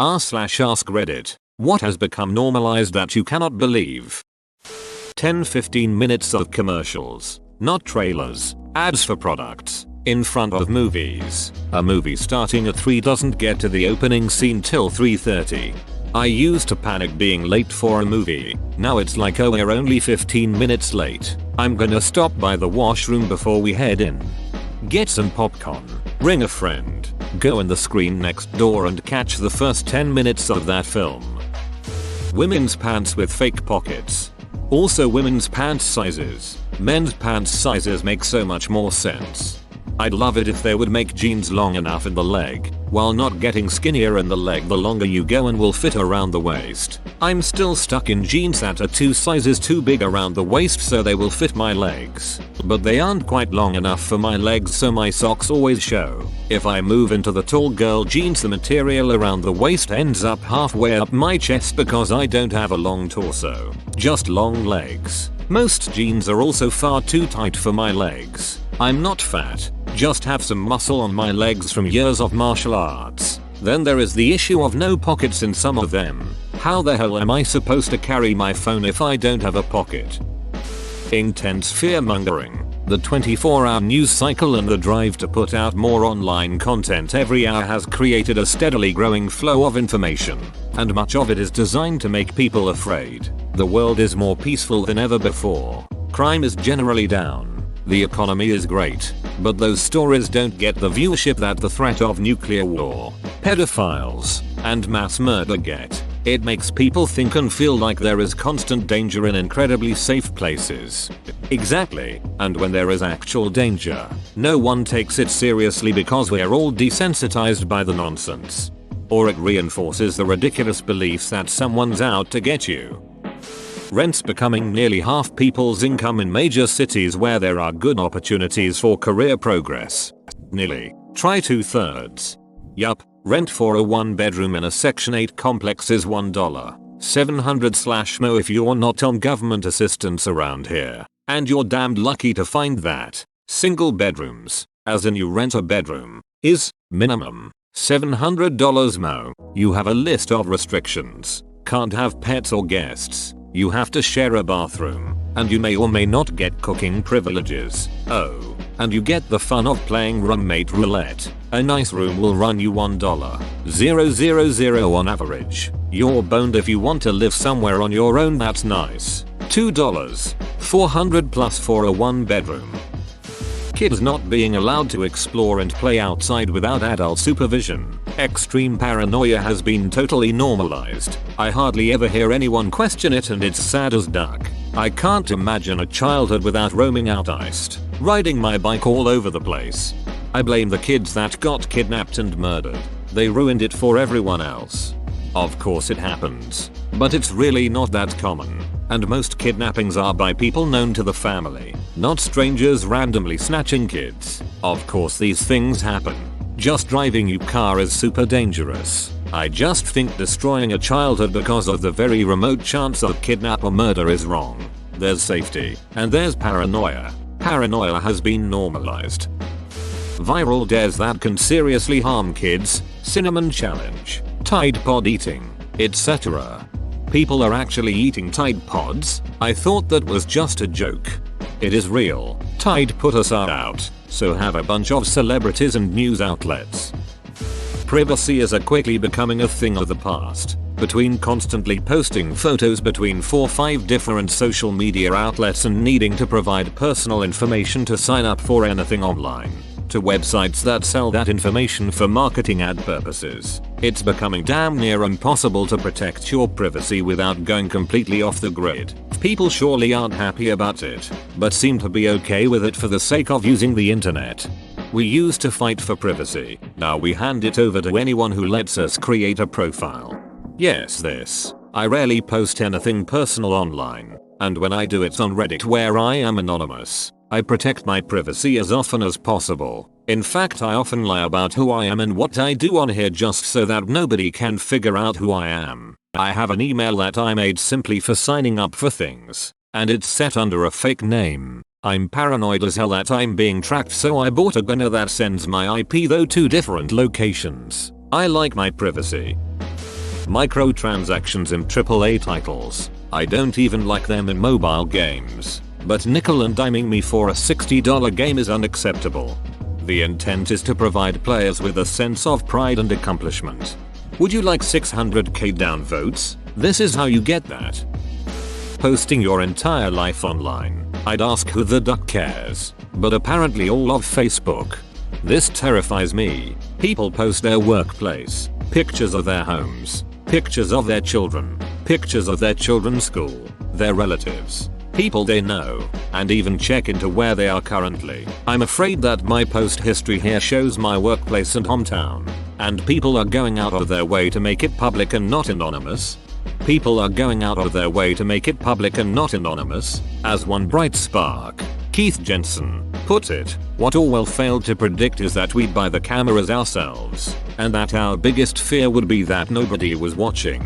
r/ask Reddit. What has become normalized that you cannot believe? 10-15 minutes of commercials, not trailers, ads for products, in front of movies. A movie starting at 3 doesn't get to the opening scene till 3:30. I used to panic being late for a movie. Now it's like, oh, we're only 15 minutes late. I'm gonna stop by the washroom before we head in. Get some popcorn, ring a friend, go in the screen next door and catch the first 10 minutes of that film. Women's pants with fake pockets. Also women's pants sizes. Men's pants sizes make so much more sense. I'd love it if they would make jeans long enough in the leg, while not getting skinnier in the leg the longer you go and will fit around the waist. I'm still stuck in jeans that are 2 sizes too big around the waist so they will fit my legs. But they aren't quite long enough for my legs so my socks always show. If I move into the tall girl jeans the material around the waist ends up halfway up my chest because I don't have a long torso, just long legs. Most jeans are also far too tight for my legs. I'm not fat, just have some muscle on my legs from years of martial arts. Then there is the issue of no pockets in some of them. How the hell am I supposed to carry my phone if I don't have a pocket? Intense fear mongering. The 24-hour news cycle and the drive to put out more online content every hour has created a steadily growing flow of information, and much of it is designed to make people afraid. The world is more peaceful than ever before. Crime is generally down. The economy is great, but those stories don't get the viewership that the threat of nuclear war, pedophiles, and mass murder get. It makes people think and feel like there is constant danger in incredibly safe places. Exactly, and when there is actual danger, no one takes it seriously because we're all desensitized by the nonsense. Or it reinforces the ridiculous beliefs that someone's out to get you. Rents becoming nearly half people's income in major cities where there are good opportunities for career progress. Nearly. Try 2/3. Yup, rent for a 1-bedroom in a Section 8 complex is $1,700/mo if you're not on government assistance around here. And you're damned lucky to find that. Single bedrooms, as in you rent a bedroom, is, minimum, $700/mo. You have a list of restrictions. Can't have pets or guests. You have to share a bathroom, and you may or may not get cooking privileges. Oh, and you get the fun of playing roommate roulette. A nice room will run you $1,000 on average. You're boned if you want to live somewhere on your own that's nice. $2,400+ for a 1-bedroom. Kids not being allowed to explore and play outside without adult supervision. Extreme paranoia has been totally normalized. I hardly ever hear anyone question it and it's sad as duck. I can't imagine a childhood without roaming out iced, riding my bike all over the place. I blame the kids that got kidnapped and murdered. They ruined it for everyone else. Of course it happens, but it's really not that common. And most kidnappings are by people known to the family, not strangers randomly snatching kids. Of course these things happen. Just driving your car is super dangerous. I just think destroying a childhood because of the very remote chance of kidnap or murder is wrong. There's safety, and there's paranoia. Paranoia has been normalized. Viral dares that can seriously harm kids, cinnamon challenge, Tide Pod eating, etc. People are actually eating Tide Pods? I thought that was just a joke. It is real. Tide put us out, so have a bunch of celebrities and news outlets. Privacy is quickly becoming a thing of the past. Between constantly posting photos between 4-5 different social media outlets and needing to provide personal information to sign up for anything online, to websites that sell that information for marketing ad purposes, it's becoming damn near impossible to protect your privacy without going completely off the grid. People surely aren't happy about it, but seem to be okay with it for the sake of using the internet. We used to fight for privacy, now we hand it over to anyone who lets us create a profile. Yes, this. I rarely post anything personal online, and when I do it's on Reddit where I am anonymous. I protect my privacy as often as possible. In fact, I often lie about who I am and what I do on here just so that nobody can figure out who I am. I have an email that I made simply for signing up for things, and it's set under a fake name. I'm paranoid as hell that I'm being tracked, so I bought a gunner that sends my IP though to different locations. I like my privacy. microtransactions in AAA titles. I don't even like them in mobile games. But nickel and diming me for a $60 game is unacceptable. The intent is to provide players with a sense of pride and accomplishment. Would you like 600k downvotes? This is how you get that. Posting your entire life online. I'd ask who the duck cares, but apparently all of Facebook. This terrifies me. People post their workplace, pictures of their homes, pictures of their children, pictures of their children's school, their relatives, people they know, and even check into where they are currently. I'm afraid that my post history here shows my workplace and hometown, and people are going out of their way to make it public and not anonymous. People are going out of their way to make it public and not anonymous. As one bright spark, Keith Jensen, put it, what Orwell failed to predict is that we'd buy the cameras ourselves, and that our biggest fear would be that nobody was watching.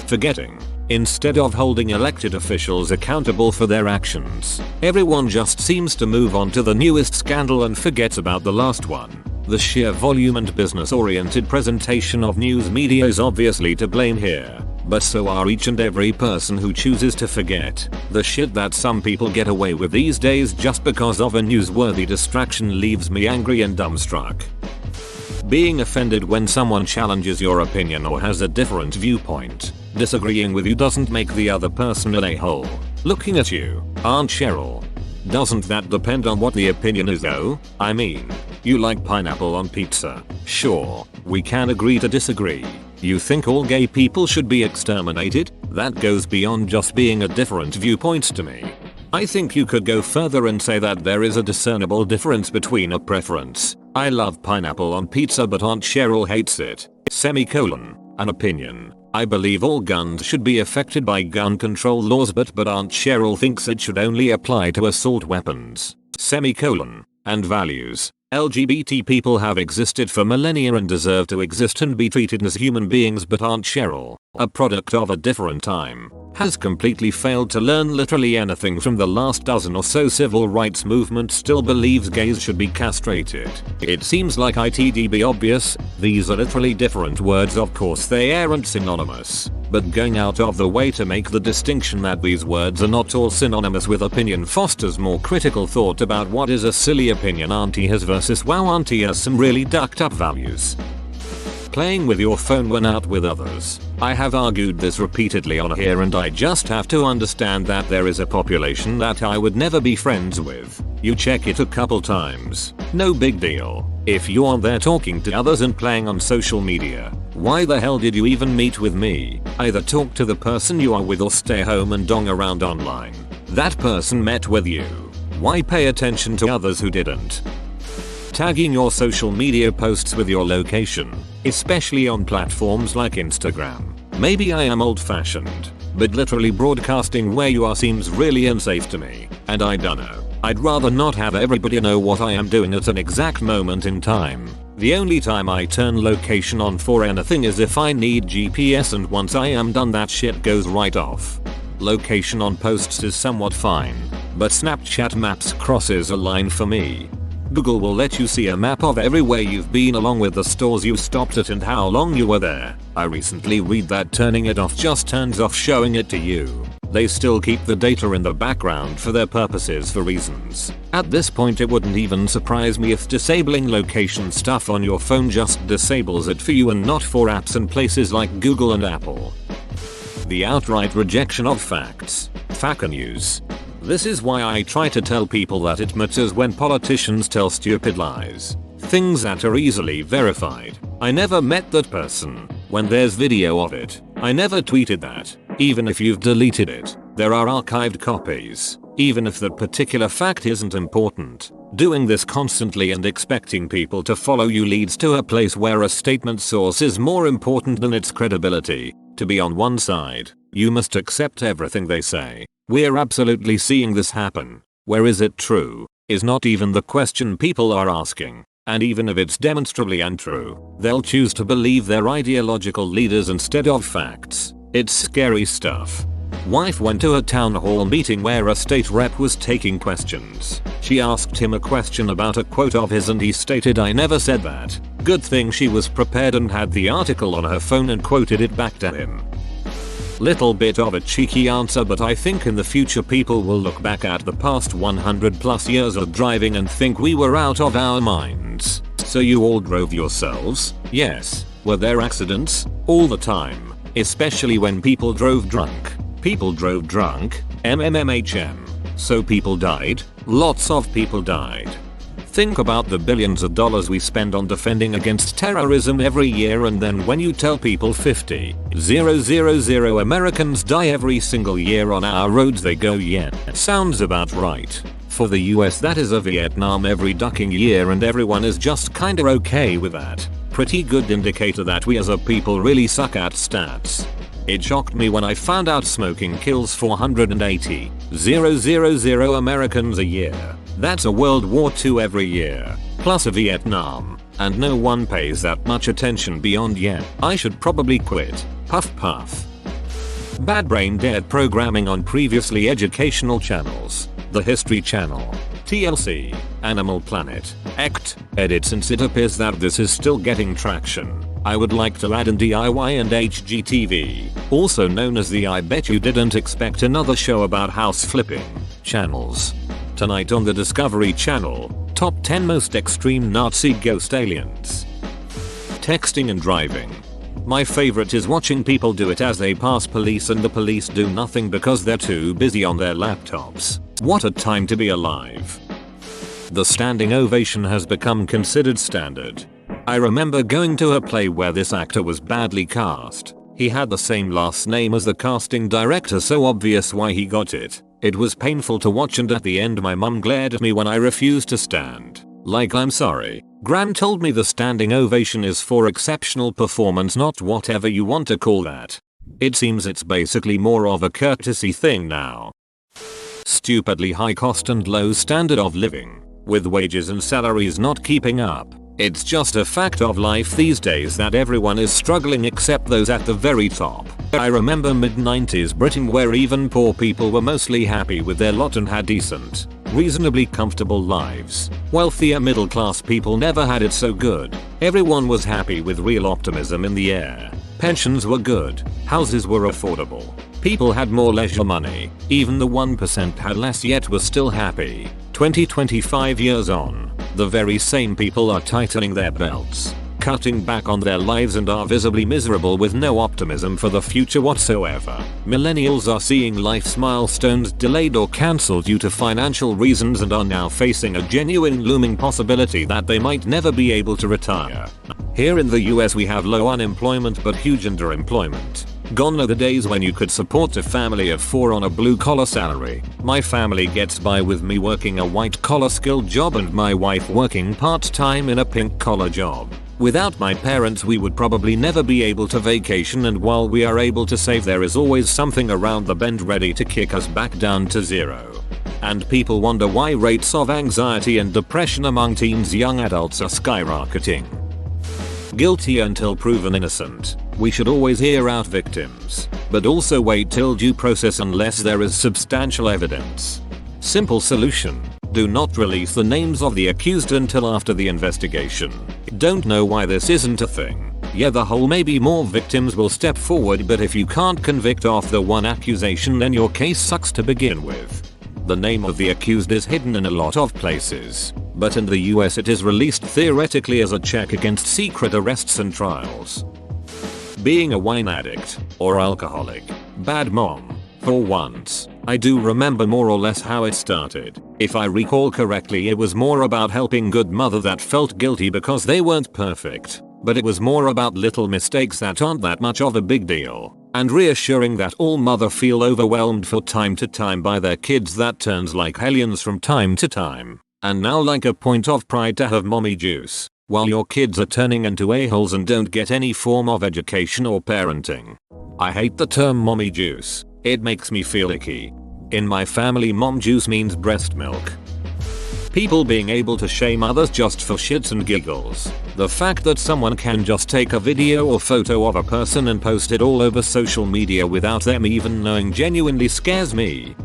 Forgetting. Instead of holding elected officials accountable for their actions, everyone just seems to move on to the newest scandal and forgets about the last one. The sheer volume and business-oriented presentation of news media is obviously to blame here, but so are each and every person who chooses to forget. The shit that some people get away with these days just because of a newsworthy distraction leaves me angry and dumbstruck. Being offended when someone challenges your opinion or has a different viewpoint. Disagreeing with you doesn't make the other person an a-hole. Looking at you, Aunt Cheryl. Doesn't that depend on what the opinion is though? I mean, you like pineapple on pizza. Sure, we can agree to disagree. You think all gay people should be exterminated? That goes beyond just being a different viewpoint to me. I think you could go further and say that there is a discernible difference between a preference. I love pineapple on pizza but Aunt Cheryl hates it. Semicolon. An opinion. I believe all guns should be affected by gun control laws but Aunt Cheryl thinks it should only apply to assault weapons. Semicolon. And values. LGBT people have existed for millennia and deserve to exist and be treated as human beings but Aunt Cheryl, a product of a different time, has completely failed to learn literally anything from the last dozen or so civil rights movement. Still believes gays should be castrated. It seems like it'd obvious, these are literally different words, of course they aren't synonymous, but going out of the way to make the distinction that these words are not all synonymous with opinion fosters more critical thought about what is a silly opinion auntie has versus wow auntie has some really ducked up values. Playing with your phone when out with others. I have argued this repeatedly on here and I just have to understand that there is a population that I would never be friends with. You check it a couple times. No big deal. If you are there talking to others and playing on social media, why the hell did you even meet with me? Either talk to the person you are with or stay home and dong around online. That person met with you. Why pay attention to others who didn't? Tagging your social media posts with your location, especially on platforms like Instagram. Maybe I am old-fashioned, but literally broadcasting where you are seems really unsafe to me, and I dunno. I'd rather not have everybody know what I am doing at an exact moment in time. The only time I turn location on for anything is if I need GPS, and once I am done that shit goes right off. Location on posts is somewhat fine, but Snapchat Maps crosses a line for me. Google will let you see a map of everywhere you've been along with the stores you stopped at and how long you were there. I recently read that turning it off just turns off showing it to you. They still keep the data in the background for their purposes for reasons. At this point it wouldn't even surprise me if disabling location stuff on your phone just disables it for you and not for apps and places like Google and Apple. The outright rejection of facts. Fake news. This is why I try to tell people that it matters when politicians tell stupid lies. Things that are easily verified. I never met that person. When there's video of it, I never tweeted that. Even if you've deleted it, there are archived copies. Even if that particular fact isn't important. Doing this constantly and expecting people to follow you leads to a place where a statement source is more important than its credibility. To be on one side, you must accept everything they say. We're absolutely seeing this happen. Where is it true? Is not even the question people are asking. And even if it's demonstrably untrue, they'll choose to believe their ideological leaders instead of facts. It's scary stuff. Wife went to a town hall meeting where a state rep was taking questions. She asked him a question about a quote of his and he stated, "I never said that." Good thing she was prepared and had the article on her phone and quoted it back to him. Little bit of a cheeky answer, but I think in the future people will look back at the past 100 plus years of driving and think we were out of our minds. So you all drove yourselves? Yes. Were there accidents? All the time. Especially when people drove drunk. People drove drunk. MMMHM. So people died? Lots of people died. Think about the billions of dollars we spend on defending against terrorism every year, and then when you tell people 50,000 Americans die every single year on our roads, they go, yeah, sounds about right. For the US that is a Vietnam every ducking year, and everyone is just kinda okay with that. Pretty good indicator that we as a people really suck at stats. It shocked me when I found out smoking kills 480,000 Americans a year. That's a World War II every year, plus a Vietnam, and no one pays that much attention beyond yeah, I should probably quit. Puff puff. Bad brain dead programming on previously educational channels. The History Channel, TLC, Animal Planet, ECT, edit. Since it appears that this is still getting traction, I would like to add in DIY and HGTV, also known as the I Bet You Didn't Expect Another Show About House Flipping channels. Tonight on the Discovery Channel, top 10 most extreme Nazi ghost aliens. Texting and driving. My favorite is watching people do it as they pass police and the police do nothing because they're too busy on their laptops. What a time to be alive. The standing ovation has become considered standard. I remember going to a play where this actor was badly cast. He had the same last name as the casting director, so obvious why he got it. It was painful to watch, and at the end my mum glared at me when I refused to stand. Like, I'm sorry. Gran told me the standing ovation is for exceptional performance, not whatever you want to call that. It seems it's basically more of a courtesy thing now. Stupidly high cost and low standard of living, with wages and salaries not keeping up. It's just a fact of life these days that everyone is struggling except those at the very top. I remember mid-90s Britain where even poor people were mostly happy with their lot and had decent, reasonably comfortable lives. Wealthier middle-class people never had it so good. Everyone was happy with real optimism in the air. Pensions were good. Houses were affordable. People had more leisure money. Even the 1% had less yet were still happy. 25 years on, the very same people are tightening their belts, cutting back on their lives, and are visibly miserable with no optimism for the future whatsoever. Millennials are seeing life's milestones delayed or cancelled due to financial reasons and are now facing a genuine looming possibility that they might never be able to retire. Here in the US we have low unemployment but huge underemployment. Gone are the days when you could support a family of 4 on a blue collar salary. My family gets by with me working a white collar skilled job and my wife working part-time in a pink collar job. Without my parents we would probably never be able to vacation, and while we are able to save, there is always something around the bend ready to kick us back down to zero. And people wonder why rates of anxiety and depression among teens, young adults are skyrocketing. Guilty until proven innocent. We should always hear out victims, but also wait till due process unless there is substantial evidence. Simple solution. Do not release the names of the accused until after the investigation. Don't know why this isn't a thing. Yeah, the whole maybe more victims will step forward, but if you can't convict off the one accusation then your case sucks to begin with. The name of the accused is hidden in a lot of places, but in the US it is released theoretically as a check against secret arrests and trials. Being a wine addict or alcoholic. Bad mom. For once, I do remember more or less how it started. If I recall correctly, it was more about helping good mother that felt guilty because they weren't perfect, but it was more about little mistakes that aren't that much of a big deal, and reassuring that all mother feel overwhelmed from time to time by their kids that turns like hellions from time to time, and now like a point of pride to have mommy juice, while your kids are turning into a-holes and don't get any form of education or parenting. I hate the term mommy juice. It makes me feel icky. In my family, mom juice means breast milk. People being able to shame others just for shits and giggles. The fact that someone can just take a video or photo of a person and post it all over social media without them even knowing genuinely scares me.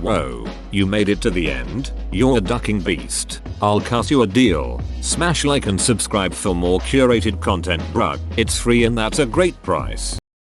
Whoa, you made it to the end? You're a ducking beast. I'll cut you a deal. Smash like and subscribe for more curated content, bruh. It's free and that's a great price.